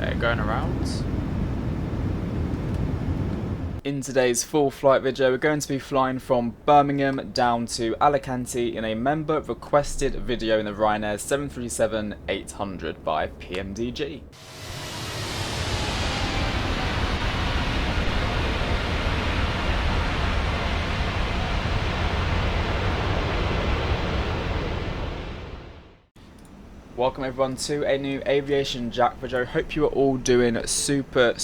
Okay, going around. In today's full flight video, we're going to be flying from Birmingham down to Alicante in a member requested video in the Ryanair 737-800 by Pmdg. Welcome everyone to a new aviation jack video. Hope you are all doing super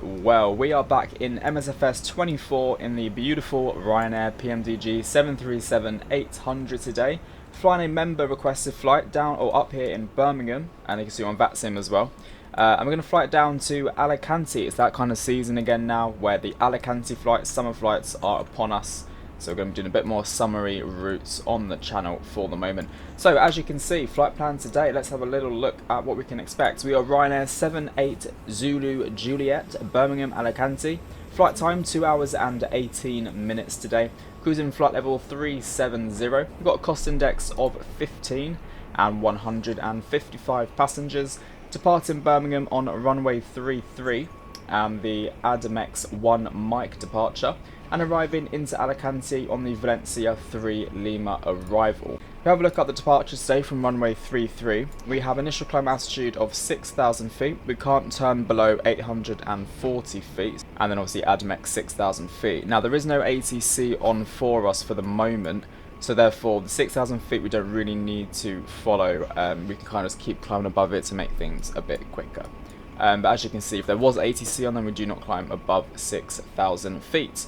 well. We are back in Msfs 24 in the beautiful Ryanair Pmdg 737-800 today, flying a member requested flight down or up here in Birmingham, and you can see on Vatsim as well. And we're going to fly it down to Alicante. It's that kind of season again now where the Alicante flights, summer flights, are upon us. So we're going to be doing a bit more summary routes on the channel for the moment. So as you can see, flight plan today, let's have a little look at what we can expect. We are Ryanair 78 Zulu Juliet, Birmingham, Alicante. Flight time 2 hours and 18 minutes today. Cruising flight level 370. We've got a cost index of 15 and 155 passengers. Departing Birmingham on runway 33 and the AMD 1 mic departure, and arriving into Alicante on the Valencia 3 Lima arrival. If we have a look at the departures today from runway 33, we have initial climb altitude of 6,000 feet. We can't turn below 840 feet, and then obviously AMD 6,000 feet. Now there is no ATC on for us for the moment, so therefore the 6,000 feet we don't really need to follow. We can kind of just keep climbing above it to make things a bit quicker. But as you can see, if there was ATC on, then we do not climb above 6,000 feet.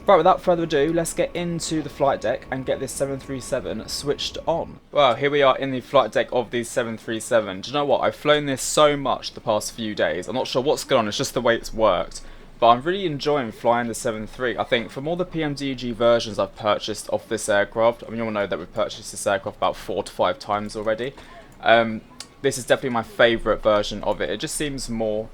Right, without further ado, let's get into the flight deck and get this 737 switched on. Well, here we are in the flight deck of the 737. Do you know what? I've flown this so much the past few days. I'm not sure what's going on, it's just the way it's worked. But I'm really enjoying flying the 73. I think from all the Pmdg versions I've purchased off this aircraft, I mean, you all know that we've purchased this aircraft about 4 to 5 times already. This is definitely my favourite version of it. It just seems more,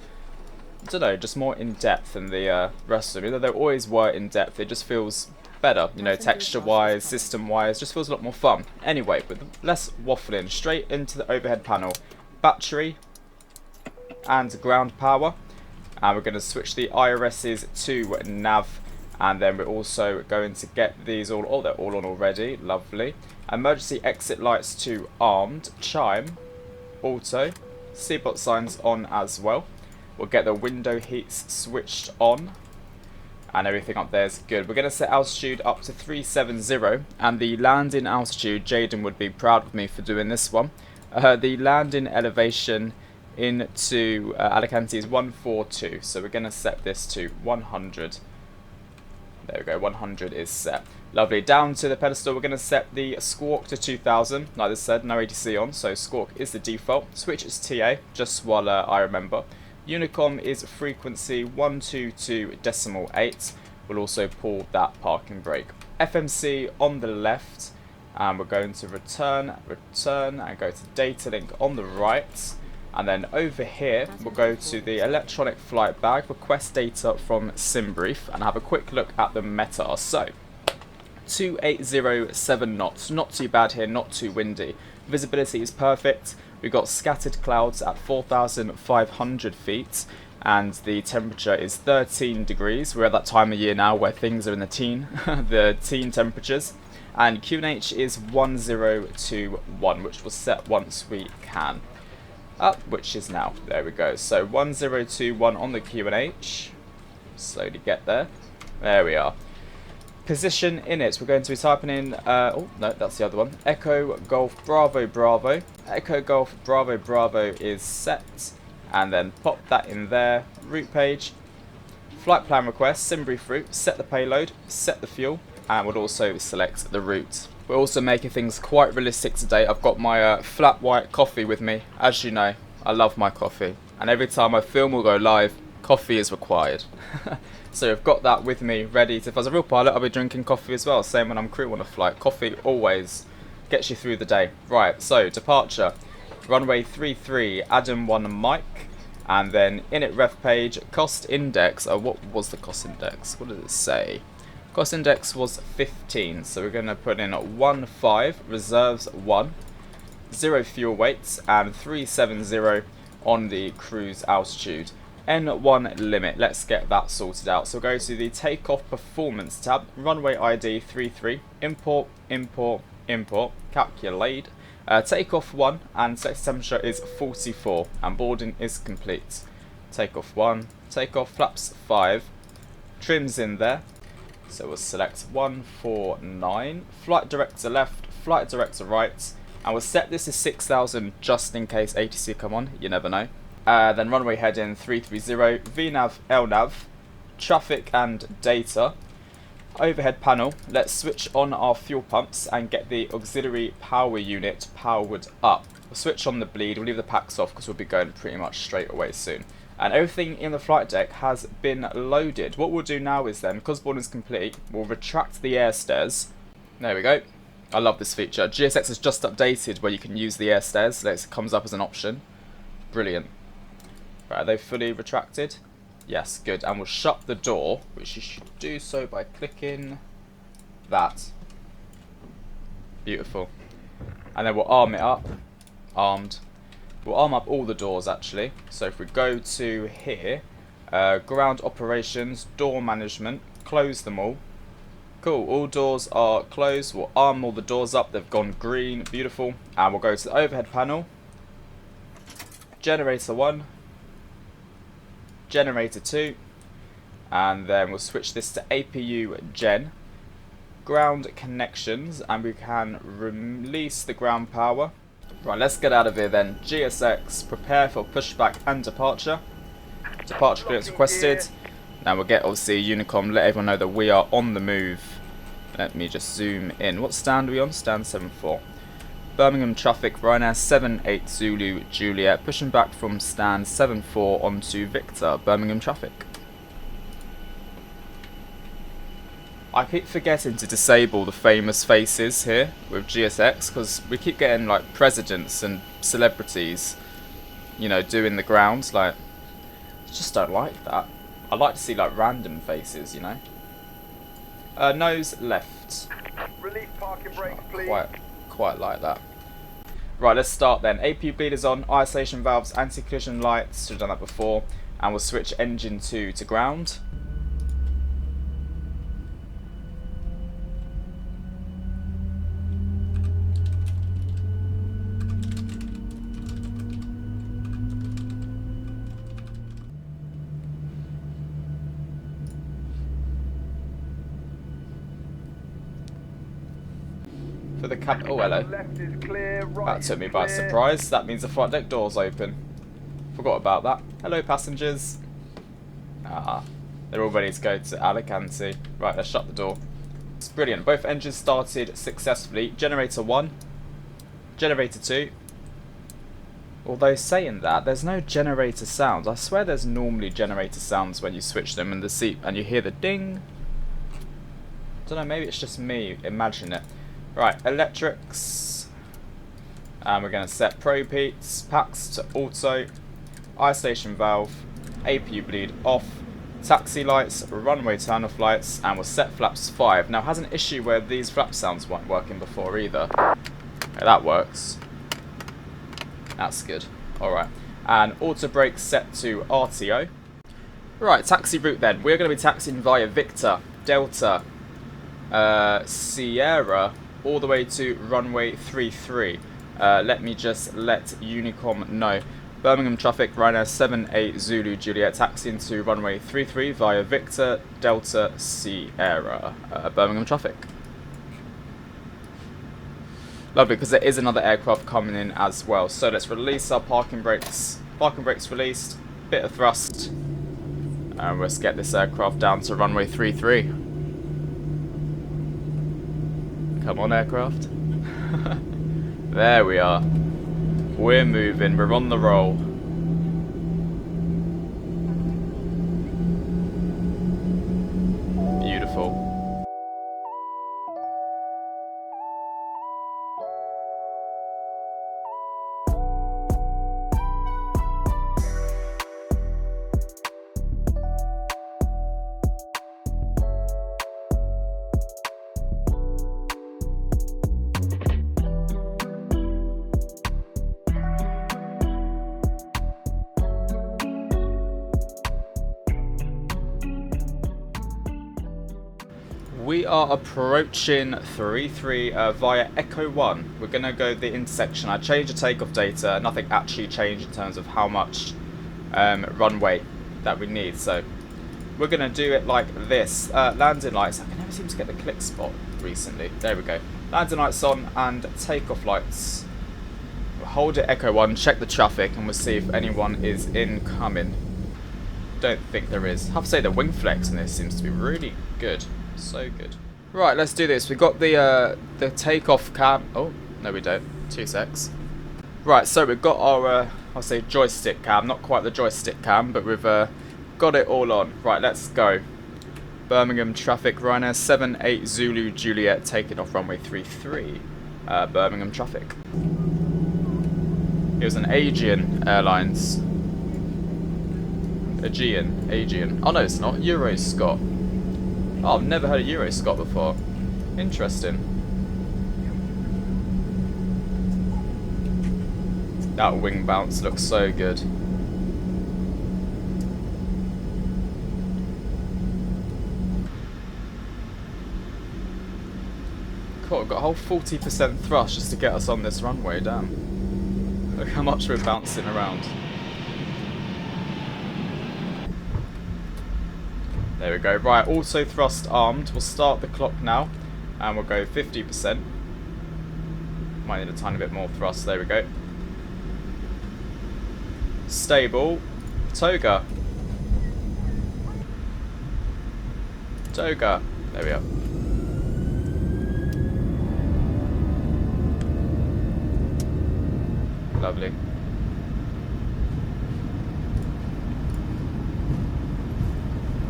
I don't know, just more in depth than the rest of them. Even though they always were in depth, it just feels better, you know, texture wise, system wise, just feels a lot more fun. Anyway, with less waffling, straight into the overhead panel, battery and ground power, and we're going to switch the IRSs to nav, and then we're also going to get these all, oh, they're all on already, lovely. Emergency exit lights to armed, chime, auto, seatbelt signs on as well. We'll get the window heats switched on, and everything up there is good. We're going to set altitude up to 370, and the landing altitude, Jaden would be proud of me for doing this one. The landing elevation into Alicante is 142, so we're going to set this to 100. There we go, 100 is set. Lovely. Down to the pedestal, we're going to set the squawk to 2000. Like I said, no ATC on, so squawk is the default. Switch is TA, just while I remember. Unicom is frequency 122.8. We'll also pull that parking brake. FMC on the left, and we're going to return, and go to data link on the right. And then over here, we'll go to the electronic flight bag, request data from Simbreif, and have a quick look at the METAR. So, 2807 knots, not too bad here, not too windy. Visibility is perfect. We've got scattered clouds at 4,500 feet, and the temperature is 13 degrees. We're at that time of year now where things are in the the teen temperatures. And QNH is 1021, which will set once we can. Up, which is now. There we go. So 1021 on the QNH. Slowly get there. There we are. Position in it. We're going to be typing in. Oh no, that's the other one. Echo Golf Bravo Bravo. Echo Golf Bravo Bravo is set, and then pop that in there. Route page. Flight plan request. Simbreif route. Set the payload. Set the fuel, and we'll also select the route. We're also making things quite realistic today. I've got my flat white coffee with me. As you know, I love my coffee. And every time I film or go live, coffee is required. So I've got that with me ready. If I was a real pilot, I'll be drinking coffee as well. Same when I'm crew on a flight. Coffee always gets you through the day. Right, so departure. Runway 33, AMD 1 mic. And then init ref page, cost index. Oh, what was the cost index? What did it say? Cost index was 15, so we're going to put in 15, reserves 1, 0 fuel weights, and 370 on the cruise altitude. N1 limit, let's get that sorted out. So go to the Takeoff Performance tab, runway ID 33, import, import, import, calculate, takeoff 1, and set temperature is 44, and boarding is complete. Takeoff 1, takeoff flaps 5, trims in there, so we'll select 149, flight director left, flight director right, and we'll set this to 6,000 just in case ATC come on, you never know. Then runway heading 330, VNAV, LNAV, traffic and data. Overhead panel, let's switch on our fuel pumps and get the auxiliary power unit powered up. We'll switch on the bleed, we'll leave the packs off because we'll be going pretty much straight away soon. And everything in the flight deck has been loaded. What we'll do now is then, because boarding is complete, we'll retract the air stairs. There we go. I love this feature. GSX has just updated where you can use the air stairs, so it comes up as an option. Brilliant. Right, are they fully retracted? Yes, good. And we'll shut the door, which you should do so by clicking that. Beautiful. And then we'll arm it up. Armed. We'll arm up all the doors actually. So if we go to here, ground operations, door management, close them all. Cool, all doors are closed. We'll arm all the doors up, they've gone green, beautiful. And we'll go to the overhead panel. Generator 1. Generator 2. And then we'll switch this to APU Gen. Ground connections, and we can release the ground power. Right, let's get out of here then. GSX, prepare for pushback and departure. Departure clearance requested. Now we'll get obviously Unicom, let everyone know that we are on the move. Let me just zoom in. What stand are we on? Stand 74. Birmingham traffic, Ryanair 78 Zulu Juliet, pushing back from stand 74 onto Victor, Birmingham traffic. I keep forgetting to disable the famous faces here with GSX because we keep getting like presidents and celebrities, you know, doing the grounds. Like, I just don't like that. I like to see like random faces, you know. Nose left. Release parking brakes, please. Quite like that. Right, let's start then. APU bleed is on, isolation valves, anti-collision lights, should have done that before, and we'll switch engine 2 to ground. For the cab. Oh, hello. Left is clear, right That took me is by clear. surprise. That means the flight deck door's open. Forgot about that. Hello, passengers. Ah, they're all ready to go to Alicante. Right, let's shut the door. It's brilliant. Both engines started successfully. Generator 1, Generator 2. Although saying that, there's no generator sounds. I swear there's normally generator sounds when you switch them in the seat and you hear the ding. I don't know, maybe it's just me imagining it. Right, electrics. And we're going to set probe heats, packs to auto, isolation valve, APU bleed off, taxi lights, runway turn-off lights, and we'll set flaps 5. Now, it has an issue where these flap sounds weren't working before either. Okay, that works. That's good. Alright. And auto brake set to RTO. Right, taxi route then. We're going to be taxiing via Victor, Delta, Sierra, all the way to runway 33. Let me just let Unicom know. Birmingham traffic, Ryanair 78 Zulu Juliet, taxiing to runway 33 via Victor, Delta, Sierra. Birmingham traffic. Lovely, because there is another aircraft coming in as well. So let's release our parking brakes. Parking brakes released. Bit of thrust. And let's get this aircraft down to runway 33. Come on, aircraft. There we are. We're moving. We're on the roll. Beautiful. We are approaching 3-3 via Echo 1. We're going to go the intersection. I changed the takeoff data. Nothing actually changed in terms of how much runway that we need. So we're going to do it like this. Landing lights. I can never seem to get the click spot recently. There we go. Landing lights on and takeoff lights. We'll hold it Echo 1, check the traffic, and we'll see if anyone is incoming. Don't think there is. I have to say the wing flex in this seems to be really good. So good. Right, let's do this. We've got the takeoff cam. Oh, no we don't. 2 secs. Right, so we've got our, I'll say joystick cam. Not quite the joystick cam, but we've got it all on. Right, let's go. Birmingham traffic, Ryanair 78 Zulu Juliet taking off runway 33. Birmingham traffic. It was an Aegean Airlines. Aegean. Oh no, it's not. Euroscot. Oh, I've never heard of Euroscot before. Interesting. That wing bounce looks so good. Cool, we've got a whole 40% thrust just to get us on this runway, damn. Look how much we're bouncing around. There we go. Right, auto thrust armed. We'll start the clock now, and we'll go 50%. Might need a tiny bit more thrust. There we go. Stable. Toga. Toga. There we are. Lovely.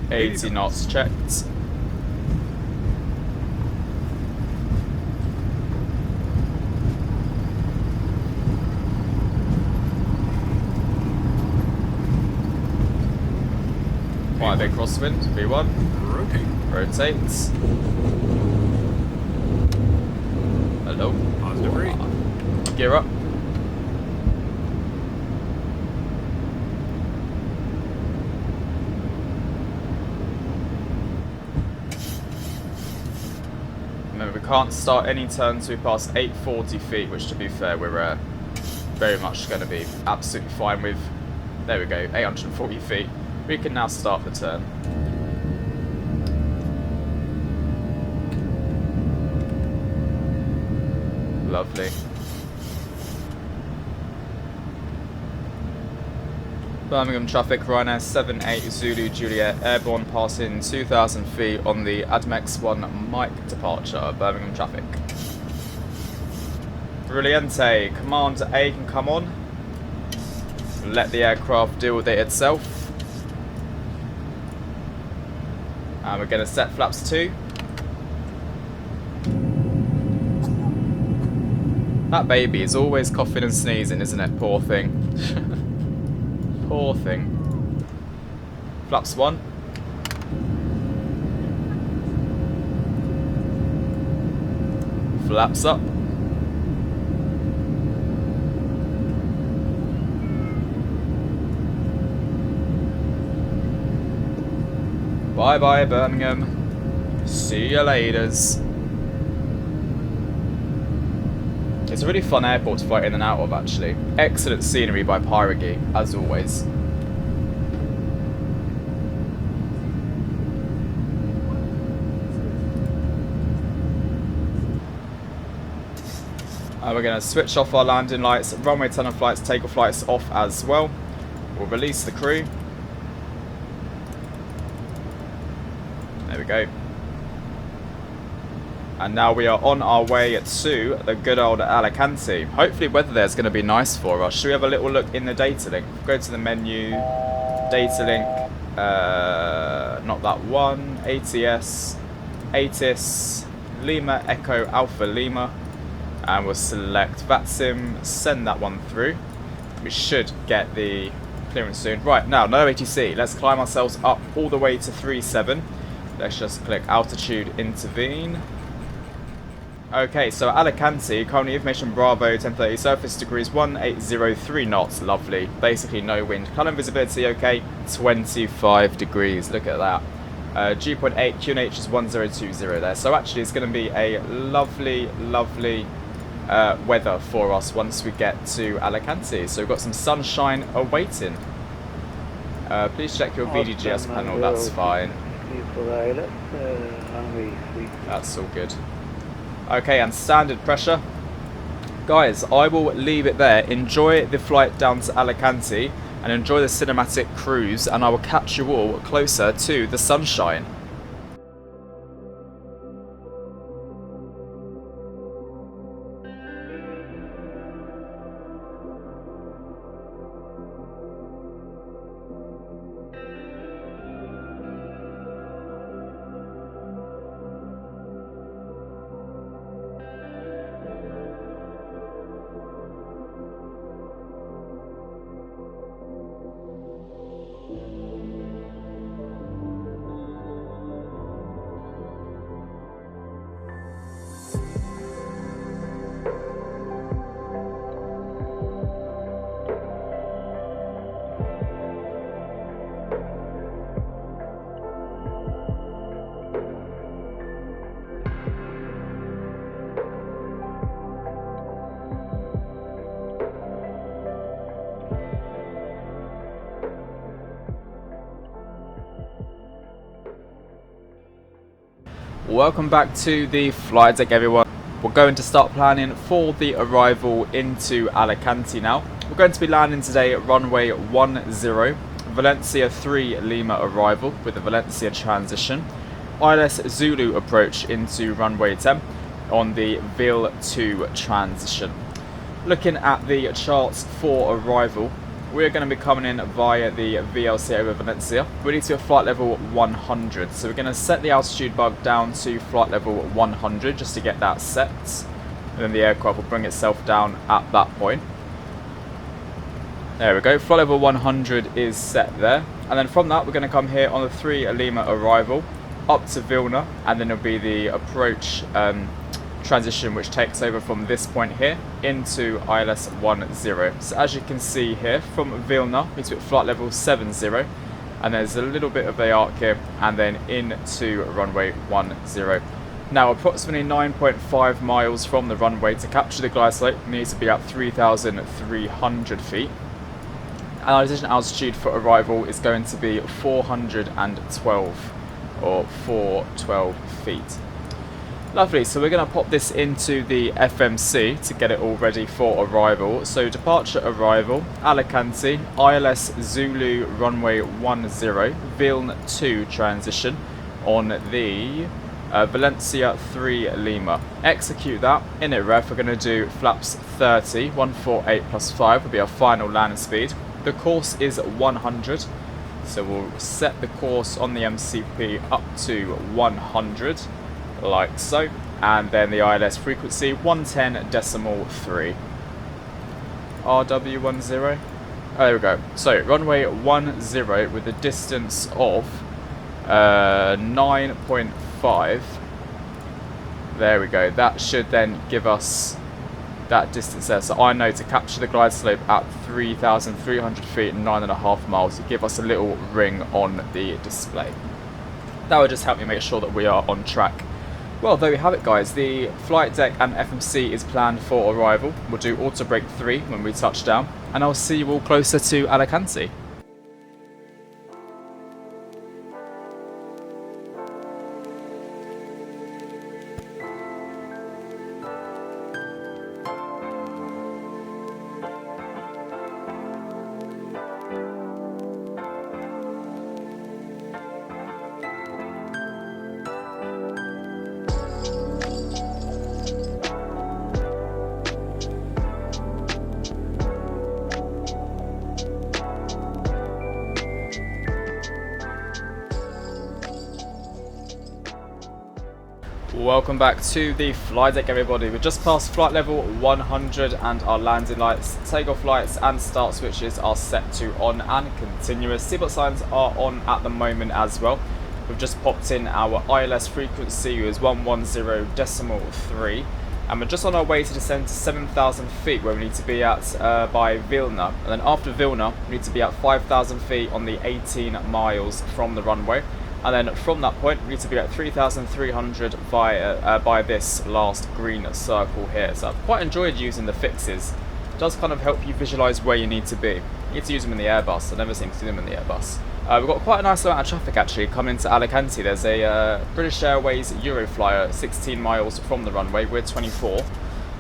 $80 knots checked. Quite a big crosswind. V1. Rotates. Hello. Positive rate. Gear up. Remember, we can't start any turns till we pass 840 feet, which to be fair, we're very much going to be absolutely fine with. There we go, 840 feet. We can now start the turn. Lovely. Birmingham traffic, Ryanair 78 Zulu Juliet, airborne passing 2,000 feet on the ADMEX 1 Mike departure, Birmingham traffic. Brilliante, Command A can come on. Let the aircraft deal with it itself. And we're going to set flaps 2. That baby is always coughing and sneezing, isn't it? Poor thing. Poor thing. Flaps 1. Flaps up. Bye bye Birmingham. See you laters. It's a really fun airport to fly in and out of, actually. Excellent scenery by Pmdg, as always. We're going to switch off our landing lights, runway tunnel flights, takeoff lights off as well. We'll release the crew. There we go. And now we are on our way to the good old Alicante. Hopefully weather there is going to be nice for us. Should we have a little look in the data link? Go to the menu, data link, not that one, ATS, ATIS, Lima Echo Alpha Lima, and we'll select Vatsim, send that one through. We should get the clearance soon. Right, now, no ATC. Let's climb ourselves up all the way to 37. Let's just click altitude, intervene. Okay, so Alicante, currently information Bravo 1030, surface degrees 1803 knots, lovely. Basically no wind. Column visibility, okay, 25 degrees, look at that. G.8 QNH is 1020 there. So actually it's going to be a lovely weather for us once we get to Alicante. So we've got some sunshine awaiting. Please check your VDGS panel, that's fine. That's all good. Okay, and standard pressure. Guys, I will leave it there. Enjoy the flight down to Alicante and enjoy the cinematic cruise, and I will catch you all closer to the sunshine. Welcome back to the flight deck, everyone. We're going to start planning for the arrival into Alicante now. We're going to be landing today at runway 10, Valencia 3 Lima arrival with the Valencia transition, ILS Zulu approach into runway 10 on the VIL 2 transition. Looking at the charts for arrival, we're going to be coming in via the VLC over Valencia. We need to be at flight level 100, so we're going to set the altitude bug down to flight level 100 just to get that set, and then the aircraft will bring itself down at that point. There we go, flight level 100 is set there, and then from that we're going to come here on the 3 Lima arrival up to Vilna, and then it'll be the approach transition which takes over from this point here into ILS 10. So as you can see here, from Vilna we need to be at flight level 70, and there's a little bit of a arc here, and then into runway 10. Now approximately 9.5 miles from the runway to capture the glide slope needs to be at 3,300 feet. And our decision altitude for arrival is going to be 412 or 412 feet. Lovely, so we're going to pop this into the FMC to get it all ready for arrival. So departure arrival, Alicante, ILS Zulu runway 10, Vilna 2 transition on the Valencia 3 Lima. Execute that, in it ref, we're going to do flaps 30, 148 plus 5 will be our final landing speed. The course is 100, so we'll set the course on the MCP up to 100. Like so, and then the ILS frequency 110.3 RW10. Oh, there we go. So runway 10 with a distance of 9.5. There we go. That should then give us that distance there. So I know to capture the glide slope at 3,300 feet and 9.5 miles to give us a little ring on the display. That would just help me make sure that we are on track. Well, there we have it, guys. The flight deck and FMC is planned for arrival. We'll do auto brake 3 when we touch down, and I'll see you all closer to Alicante. Welcome back to the flight deck, everybody. We're just past flight level 100 and our landing lights, takeoff lights and start switches are set to on and continuous. Seatbelt signs are on at the moment as well. We've just popped in our ILS frequency is 110.3, and we're just on our way to descend to 7,000 feet where we need to be at by Vilna, and then after Vilna we need to be at 5,000 feet on the 18 miles from the runway. And then from that point, we need to be at 3,300 by this last green circle here. So I've quite enjoyed using the fixes. It does kind of help you visualise where you need to be. You need to use them in the Airbus. I never seem to do them in the Airbus. We've got quite a nice amount of traffic actually coming into Alicante. There's a British Airways Euroflyer 16 miles from the runway. We're 24.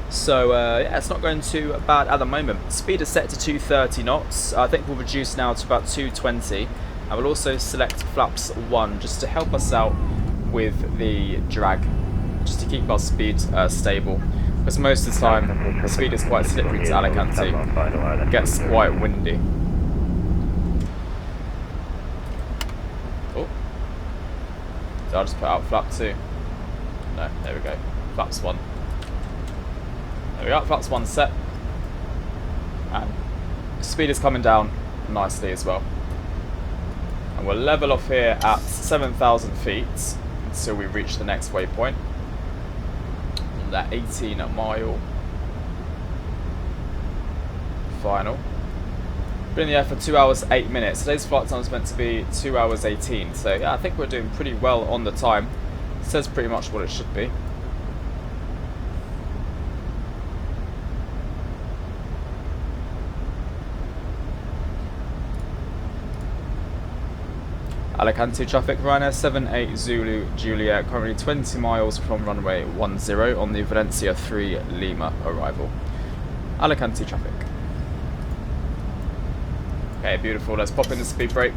So yeah, it's not going too bad at the moment. Speed is set to 230 knots. I think we'll reduce now to about 220. I will also select flaps 1 just to help us out with the drag, just to keep our speed stable. Because most of the time, the speed is quite slippery to Alicante. It gets quite windy. Oh, so I'll just put out flap 2. No, there we go. Flaps 1. There we go, flaps 1 set. And speed is coming down nicely as well. And we'll level off here at 7,000 feet until we reach the next waypoint. On that 18-mile final. Been in the air for 2 hours 8 minutes. Today's flight time is meant to be 2 hours 18. So yeah, I think we're doing pretty well on the time. It says pretty much what it should be. Alicante traffic, Ryanair 78 Zulu Juliet, currently 20 miles from runway 10 on the Valencia 3 Lima arrival. Alicante traffic. Okay, beautiful. Let's pop in the speed brake.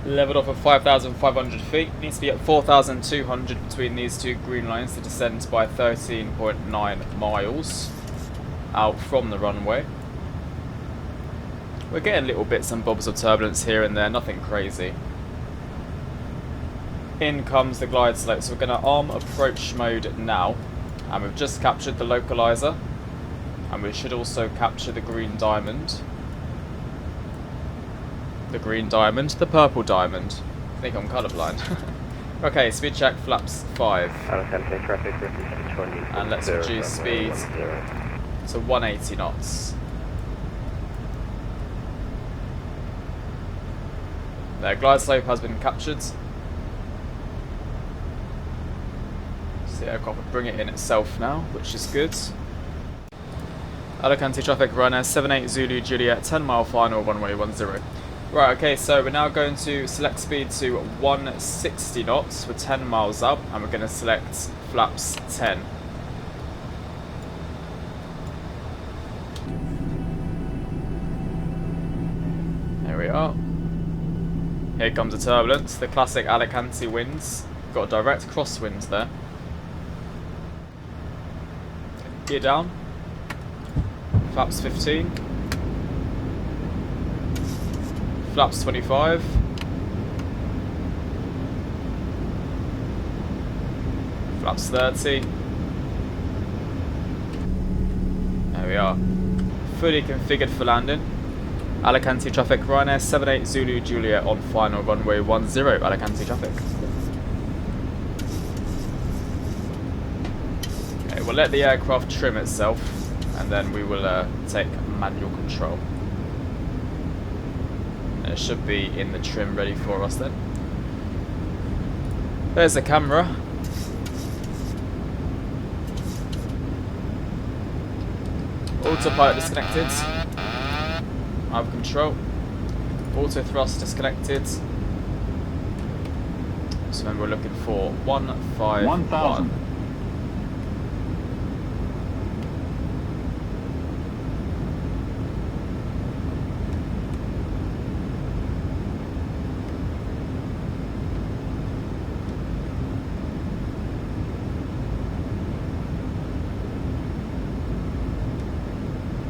Leveled off at 5,500 feet. Needs to be at 4,200 between these two green lines to descend by 13.9 miles out from the runway. We're getting little bits and bobs of turbulence here and there, nothing crazy. In comes the glide slope, so we're going to arm approach mode now. And we've just captured the localizer. And we should also capture the green diamond. The green diamond, the purple diamond. I think I'm colourblind. Okay, speed check, flaps 5. And let's reduce speed to 180 knots. There, glide slope has been captured. So the aircraft will bring it in itself now, which is good. Alicante traffic, Ryanair 78 Zulu Juliet, 10 mile final, runway 10. Right, okay, so we're now going to select speed to 160 knots for 10 miles up, and we're going to select flaps 10. There we are. Here comes the turbulence, the classic Alicante winds. Got a direct crosswind there. Gear down. Flaps 15. Flaps 25. Flaps 30. There we are. Fully configured for landing. Alicante traffic, Ryanair 78 Zulu Juliet on final runway 10, Alicante traffic. Okay, we'll let the aircraft trim itself and then we will take manual control. And it should be in the trim ready for us then. There's the camera. Autopilot disconnected. I have control. Auto thrust disconnected. So then we're looking for 151.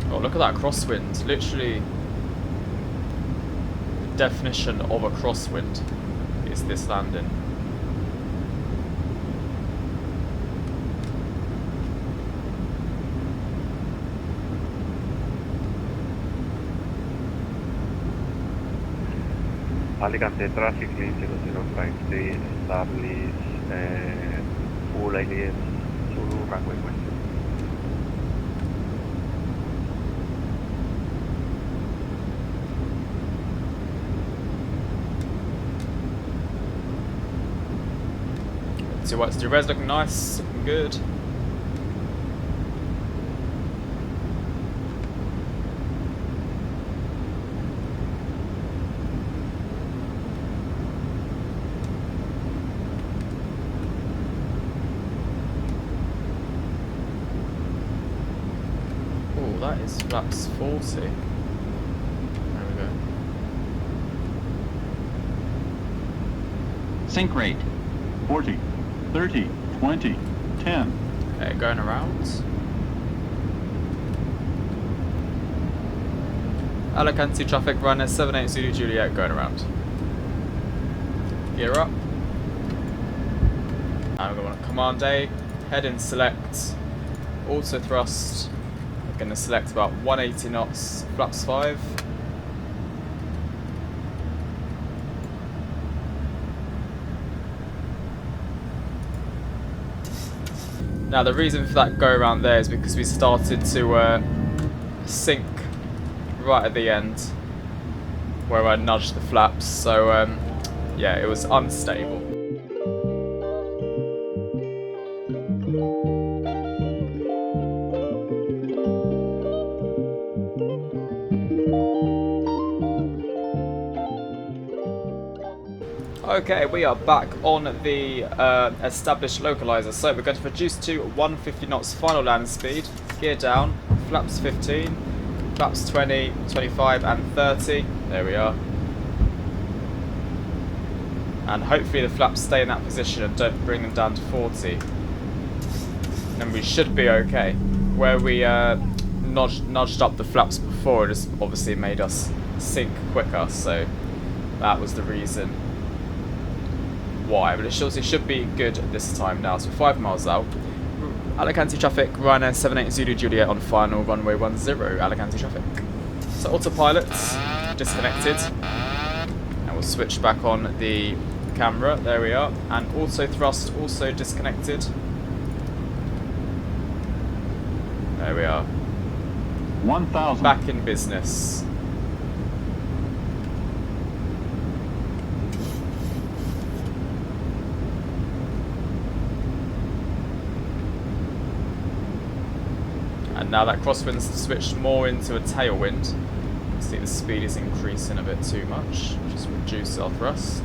Oh, look at that crosswind. Literally, the definition of a crosswind is this landing. Alicante traffic lead 0053, establish full alias Zulu runway 10. Two whites, two reds, looking nice, looking good. Oh, that is flaps 40. There we go. Sync rate 40, 30, 20, 10. Okay, going around. Alicante traffic, Ryanair 78 Zulu Juliet, going around. Gear up. And we're going to Command A, head in select, auto thrust. We're going to select about 180 knots, flaps 5. Now the reason for that go around there is because we started to sink right at the end where I nudged the flaps, so yeah, it was unstable. Okay, we are back on the established localizer. So we're going to reduce to 150 knots final land speed, gear down, flaps 15, flaps 20, 25 and 30. There we are. And hopefully the flaps stay in that position and don't bring them down to 40. And we should be okay. Where we nudged up the flaps before, it has obviously made us sink quicker, so that was the reason why, but it should be good this time now. So 5 miles out. Alicante traffic, Ryanair 78 Zulu Juliet on final runway 10, Alicante traffic. So autopilot disconnected, and we'll switch back on the camera. There we are, and auto thrust also disconnected. There we are. 1,000. Back in business. And now that crosswind's switched more into a tailwind. See the speed is increasing a bit too much. Just reduce our thrust.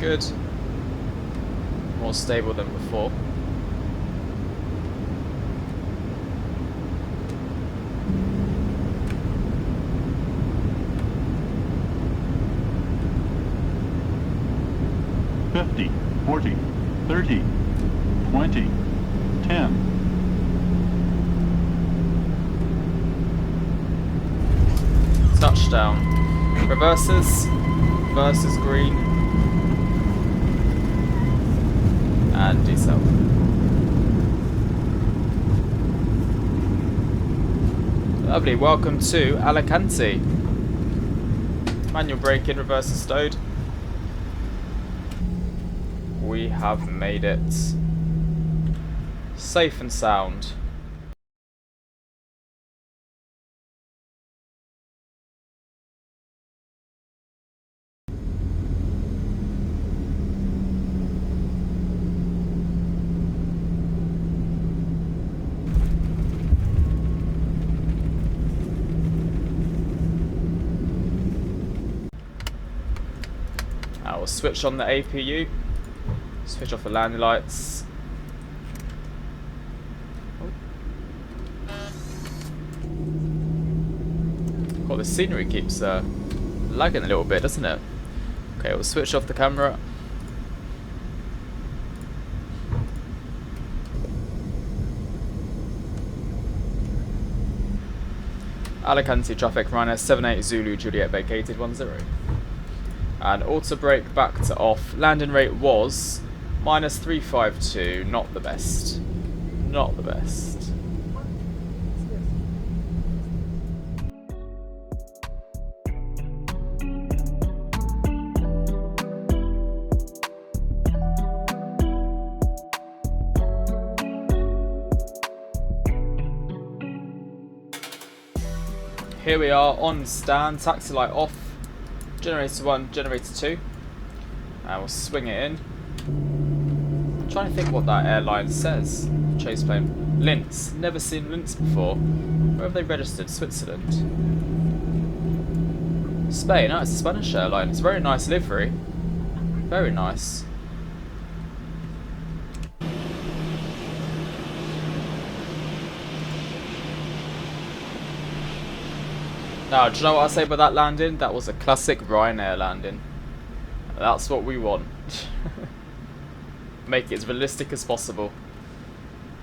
Good. More stable than before. $50, 40, 30, 20, 10. Touchdown. Reverses. Reverses green. And decel. Lovely, welcome to Alicante. Manual braking, reverser stowed. We have made it. Safe and sound. We'll switch on the APU, switch off the landing lights. Oh, the scenery keeps lagging a little bit, doesn't it? Okay, we'll switch off the camera. Alicante traffic, Ryanair 78 Zulu Juliet vacated 10. And auto brake back to off. Landing rate was -352. Not the best. Not the best. Here we are on stand, taxi light off, generator 1, generator 2, and we'll swing it in. I'm trying to think what that airline says. Chaseplane. Linz. Never seen Linz before. Where have they registered? Switzerland. Spain. Oh, it's a Spanish airline. It's a very nice livery. Very nice. Now, do you know what I say about that landing? That was a classic Ryanair landing. That's what we want. Make it as realistic as possible.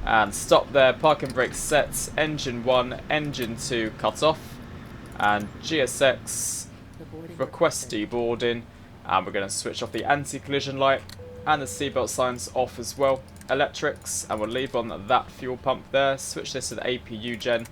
And stop there, parking brake set, engine 1, engine 2 cut off. And GSX, request deboarding. And we're going to switch off the anti-collision light. And the seatbelt signs off as well. Electrics, and we'll leave on that fuel pump there. Switch this to the APU gen.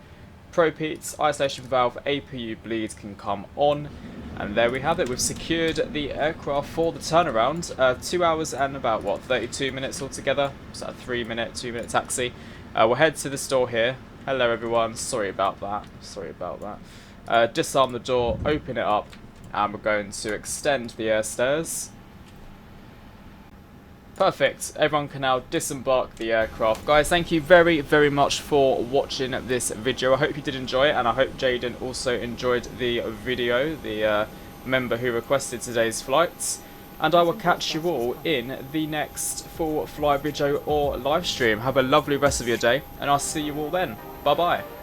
Propeats, isolation valve, APU bleed can come on. And there we have it. We've secured the aircraft for the turnaround. 2 hours and about, what, 32 minutes altogether? So a 3-minute, 2-minute taxi. We'll head to the store here. Hello everyone. Sorry about that. Sorry about that. Disarm the door, open it up, and we're going to extend the air stairs. Perfect. Everyone can now disembark the aircraft. Guys, thank you very, very much for watching this video. I hope you did enjoy it, and I hope Jaden also enjoyed the video, the member who requested today's flights. And I will catch you all in the next full fly video or live stream. Have a lovely rest of your day, and I'll see you all then. Bye-bye.